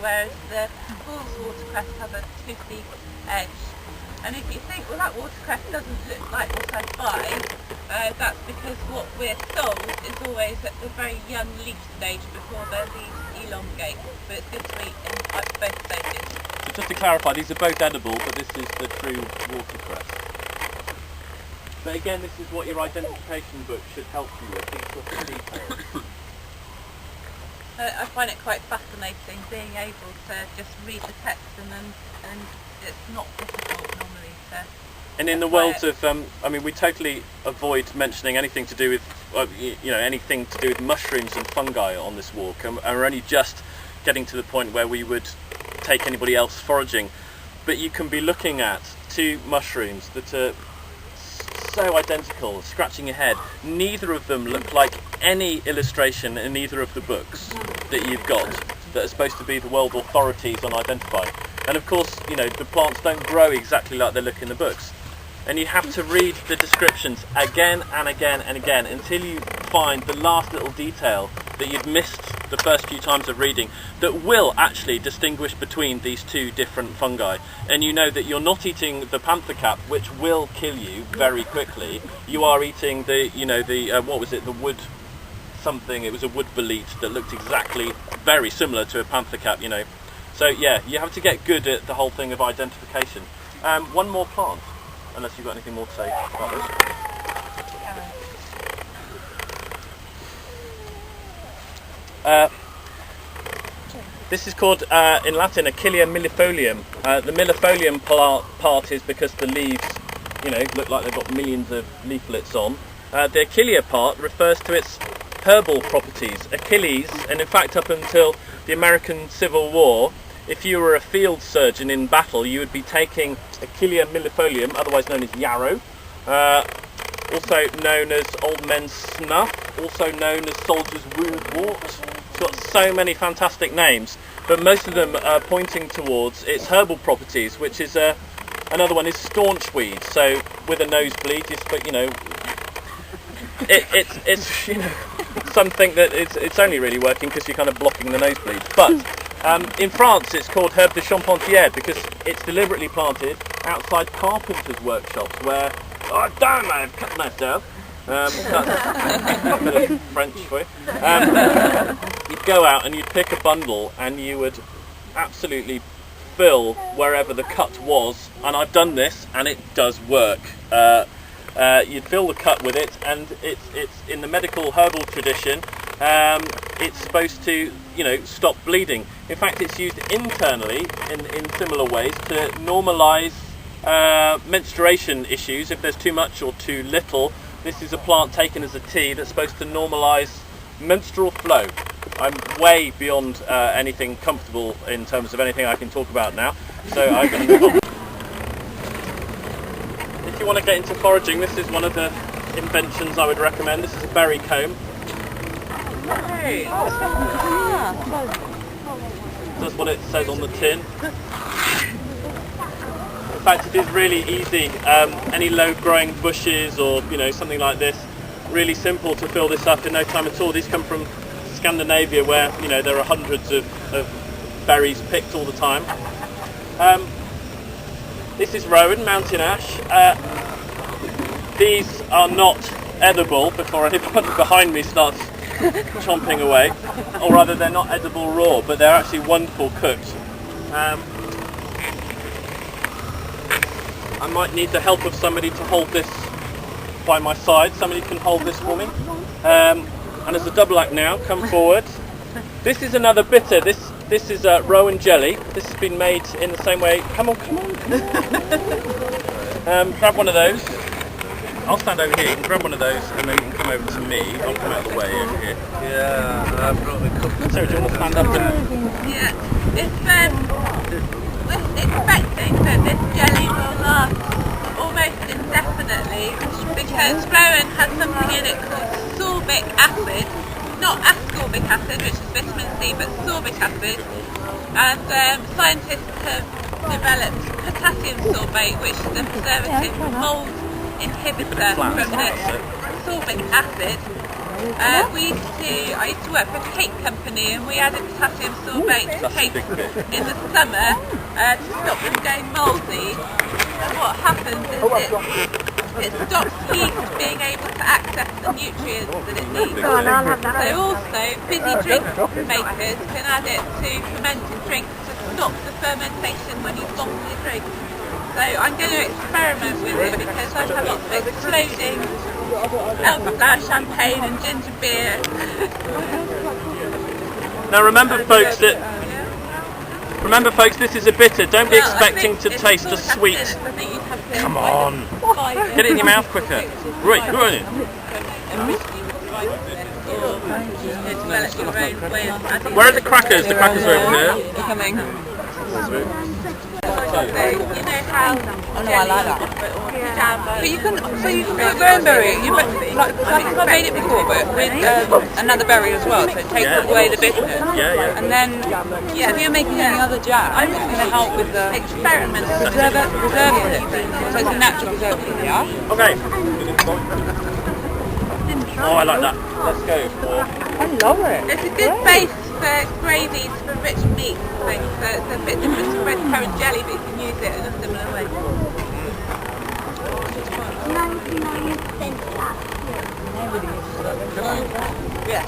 whereas the bull's watercress has a toothy edge. And if you think, well, that watercress doesn't look like what I buy, that's because what we're sold is always at the very young leaf stage before the leaves elongate. But it's good to eat in both stages. So just to clarify, these are both edible, but this is the true watercress. But again, this is what your identification book should help you with, these sort of details. I find it quite fascinating being able to just read the text and it's not difficult normally to... And in the world of, I mean, we totally avoid mentioning anything to do with, anything to do with mushrooms and fungi on this walk, and we're only just getting to the point where we would take anybody else foraging. But you can be looking at two mushrooms that are so identical, scratching your head. Neither of them look like any illustration in either of the books that you've got that are supposed to be the world authorities on identifying. And of course, the plants don't grow exactly like they look in the books. And you have to read the descriptions again and again and again until you find the last little detail that you've missed the first few times of reading that will actually distinguish between these two different fungi. And you know that you're not eating the panther cap, which will kill you very quickly. You are eating the wood something. It was a wood bolete that looked exactly very similar to a panther cap, So yeah, you have to get good at the whole thing of identification. One more plant, unless you've got anything more to say about this. This is called, in Latin, Achillea millefolium. The millefolium part is because the leaves, look like they've got millions of leaflets on. The Achillea part refers to its herbal properties. Achilles, and in fact up until the American Civil War, if you were a field surgeon in battle, you would be taking Achillea millefolium, otherwise known as yarrow, also known as old men's snuff, also known as soldier's wound wort. It's got so many fantastic names, but most of them are pointing towards its herbal properties, which is another one is staunch weed. So with a nosebleed, it's something that it's only really working because you're kind of blocking the nosebleed. But in France, it's called herbe de Charpentier because it's deliberately planted outside carpenters' workshops where, oh damn, I've cut myself. That's a bit of French for you. You'd go out and you'd pick a bundle and you would absolutely fill wherever the cut was. And I've done this and it does work. You'd fill the cut with it, and it's in the medical herbal tradition. It's supposed to, stop bleeding. In fact, it's used internally in similar ways to normalise menstruation issues. If there's too much or too little, this is a plant taken as a tea that's supposed to normalise menstrual flow. I'm way beyond anything comfortable in terms of anything I can talk about now, so I'm going to move on. If you want to get into foraging, this is one of the inventions I would recommend. This is a berry comb. Right. That's what it says on the tin. In fact, it is really easy. Any low-growing bushes or something like this, really simple to fill this up in no time at all. These come from Scandinavia, where there are hundreds of berries picked all the time. This is rowan, mountain ash. These are not edible before anybody behind me starts chomping away. Or rather, they're not edible raw, but they're actually wonderful cooked. I might need the help of somebody to hold this by my side. Somebody can hold this for me. And as a double act now, come forward. This is another bitter. This is rowan jelly. This has been made in the same way. Come on. Grab one of those. I'll stand over here. You can grab one of those, and then you can come over to me. I'll come out of the way over here. Yeah, I've brought the cup. Sarah, do you want to stand up and... Yeah, we're expecting that this jelly will last almost indefinitely because rowan has something in it called sorbic acid, not ascorbic acid, which is vitamin C, but sorbic acid. And scientists have developed potassium sorbate, which is a preservative mould inhibitor from the sorbic acid. I used to work for a cake company, and we added potassium sorbate to cakes in the summer to stop them going mouldy. And what happens is it stops yeast being able to access the nutrients that it needs. So also, fizzy drink makers can add it to fermented drinks to stop the fermentation when you bottle your drink. So I'm going to experiment with it because I've had lots of exploding elderflower champagne and ginger beer. Now remember folks, this is a bitter. Don't be expecting to taste a sweet. Come on. Get it in your mouth quicker. Right, go on in. Where are the crackers? The crackers are over here. They're coming. You know how Oh no, I like that. but you can So you can put cranberry. I think I've made it before, but with another berry as well, so it takes away the bitterness. Yeah. And then, if you're making any other jam, it's going to help with the experiment. preserving it. So it's a natural preservative, yeah? Okay. Oh, I like that. Let's go for. I love it. It's a good base for gravies for rich meat things, so it's a bit different to red currant jelly, but you can use it in a similar way. 99 cents back. Yeah.